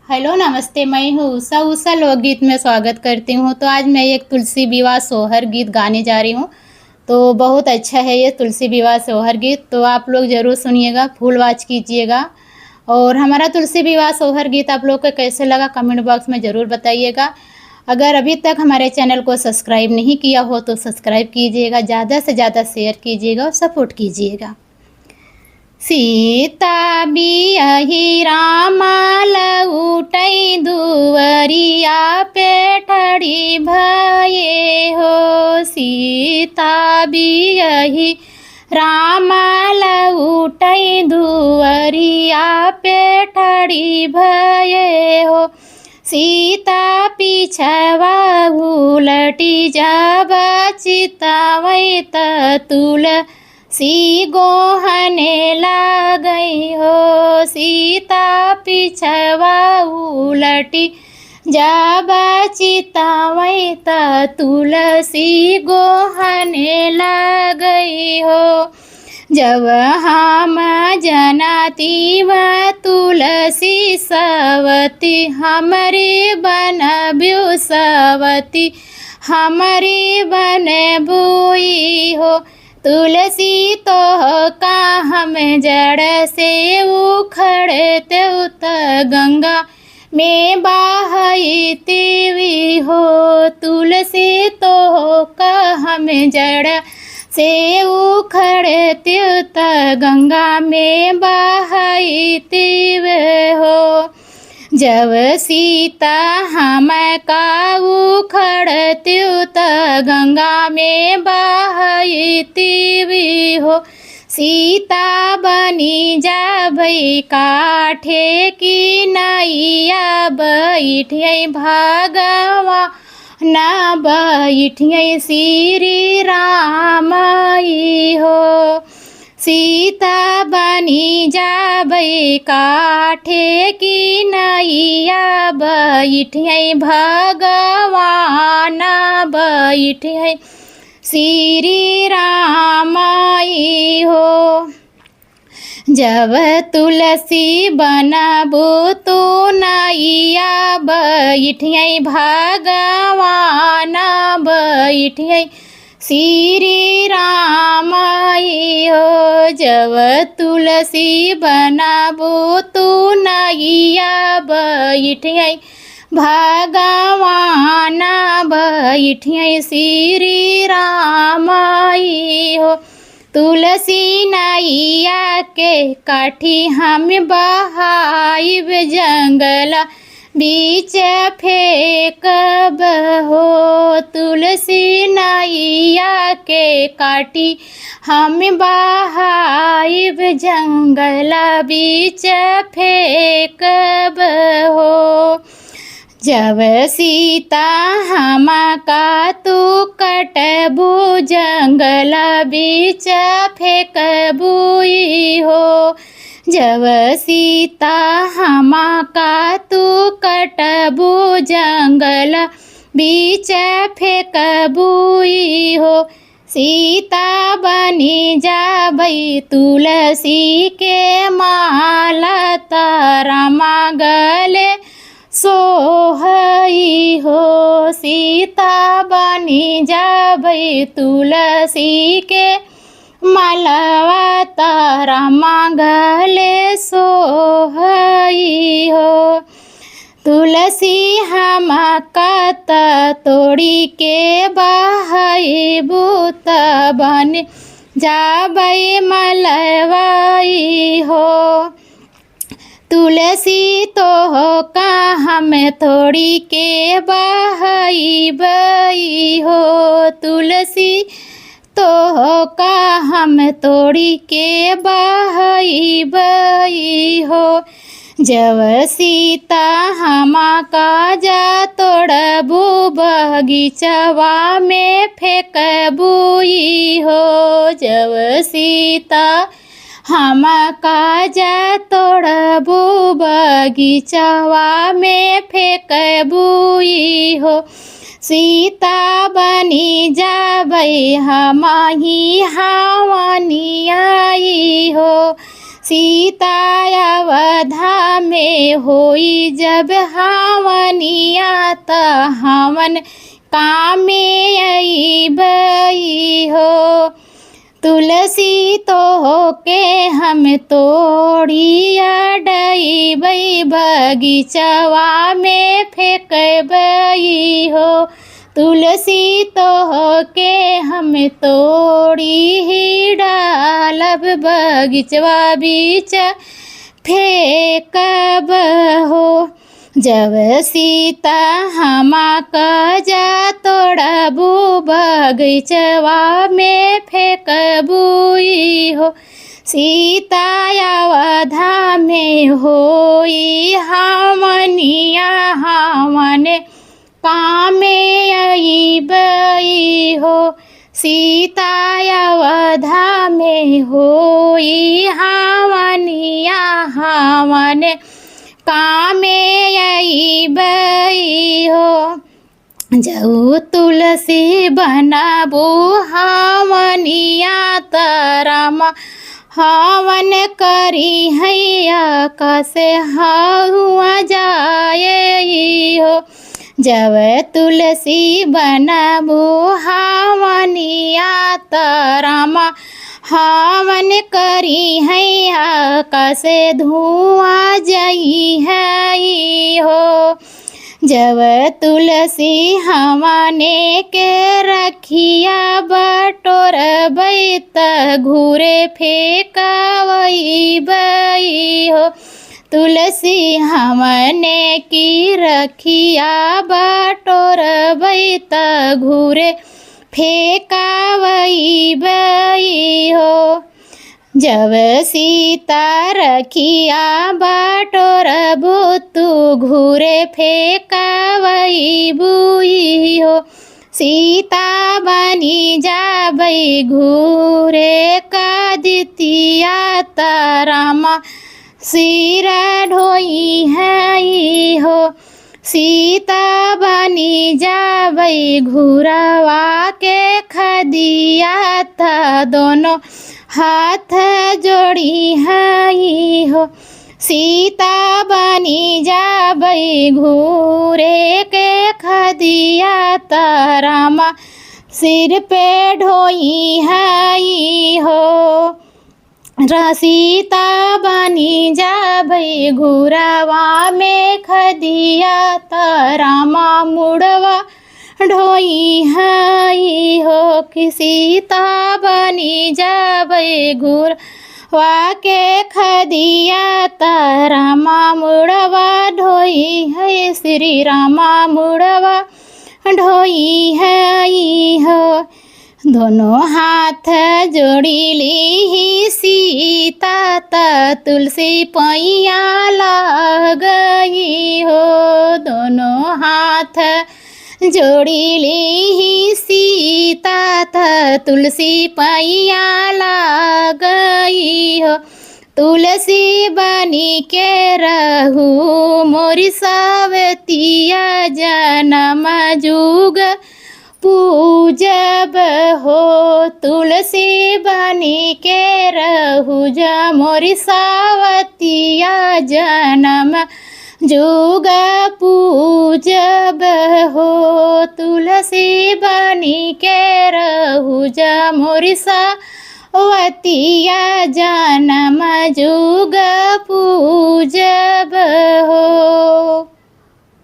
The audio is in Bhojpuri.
हेलो नमस्ते, मैं हूँ उषा। उषा लोकगीत में स्वागत करती हूँ। तो आज मैं एक तुलसी विवाह सोहर गीत गाने जा रही हूँ। तो बहुत अच्छा है ये तुलसी विवाह सोहर गीत, तो आप लोग ज़रूर सुनिएगा, फुल वॉच कीजिएगा। और हमारा तुलसी विवाह सोहर गीत आप लोग को कैसे लगा कमेंट बॉक्स में ज़रूर बताइएगा। अगर अभी तक हमारे चैनल को सब्सक्राइब नहीं किया हो तो सब्सक्राइब कीजिएगा, ज़्यादा से ज़्यादा शेयर कीजिएगा और सपोर्ट कीजिएगा। सीता बियहि रामा लउटै दुवरिया पेठड़ी भये हो। सीता बियहि रामा लउटै दुवरिया पेठड़ी भये हो। सीता पिछवा उलटी जब चितवै तुलसी गोहने लागई हो। सीता पिछवा उलटी जब चितवै तुलसी गोहने लागई हो। जब हम जनती व तुलसी सवती हमारी बन सवती हमारी बन बुई हो। तुलसी तो का हम जड़ से उखड़ते उत गंगा में बहती हो। तुलसी तो का हम जड़ से उखड़ते उत गंगा में बहती हो। जब सीता हम का उखड़ती उत गंगा में बहती हो। सीता बनी जाबई काठे की नैया बैठिए भगवा ना बैठिए श्री राम हो। सीता बनी जाबई काठे की नैया बैठिए भगवान बैठिए श्री राम हो। जब तुलसी बनबो तो नैया बैठिए भगवान बैठिए श्री राम हो। जब तुलसी बनबो तो नैया बैठिए भगवान बैठिए श्री राम हो। तुलसी नैया के काठी हम बहाइब जंगल बीच फेंकब हो। तुलसी नैया के काटी हम बहाइब जंगल बीच फेंकब हो। जब सीता हम का तू कटबू जंगल बीच फेंकबुई हो। जब सीता हम का तू कटबू जंगल बीच फेंकबुई हो। सीता बनी जाबई तुलसी के माला तारमा गले सोहई हो। सीता बनी जाबई तुलसी के मालवा तारमा गले सोहई हो। तुलसी हम कत तोड़ी के बहबू बन जाबई मलवाई हो। तुलसी तो का हम थोड़ी के बहबई हो। तुलसी तो का हम तोड़ी के बहबई हो। जब सीता हम का जा तोड़बू बगीचवा में फेंकबुई हो। जब सीता हम का जा तोड़बू बगीचवा में फेंकबुई हो। सीता बनी जाबई हम ही हवनियाई हो। सीता अवधा में होई जब हवनिया त हवन कामे अइबई हो। तुलसी तो के हम तोड़ी अडइबई बगीचवा में फेंकबई हो। तुलसी तो के हम तोड़ी ही डालब बगीचवा बीच फेंकब हो। जब सीता हमा कजा तोड़बू बगीचवा में फेंकबुई हो। सीता अवधा में होई हवनिया हवन कामे अइबई हो। सीता अवधा में होई हवनिया हवन कामे अइबई हो। जऊ तुलसी बनाबू हवनिया त रामा हवन करी हैया कसे हुआ जाए हो। जब तुलसी बनाबू हवनिया त रामा हवन करी हैया कसे धुआं जई है हो। जब तुलसी हवने के रखिया बटोरबई त घूरे फेंकबई हो। तुलसी हवने की रखिया बटोरबई त घूरे फेंकबई हो। जब सीता रखिया बटोरबू तू घूरे फेंकबई बुई हो। सीता बनी जाबई घूरे कदितिया त रामा सिर ढोई है हो। सीता बनी जाबई घुरवा के खदिया था दोनों हाथ जोड़ी है हो। सीता बनी जाबई घूरे के खदिया त रामा सिर पे ढोई है हो। सीता बनी जाबई घुरवा में खदिया त रामा मुड़वा ढोई है हो। कि सीता बनी जाबई घुरवा के खदिया त रामा मुड़वा ढोई है। श्री रामा मुड़वा ढोई है हो। दोनों हाथ जोड़ी ली सीता त तुलसी पैया लगई हो। दोनों हाथ जोड़ी ली सीता त तुलसी पैया लगई हो। तुलसी बनी के रहू मोरी सवतिया जन्म जुग पूजब हो। तुलसी बनी के रहू जा मोरी सावतिया जन्म जुग पूजब हो। तुलसी बनी के रहू जा मोरी सावतिया जन्म जुग पूजब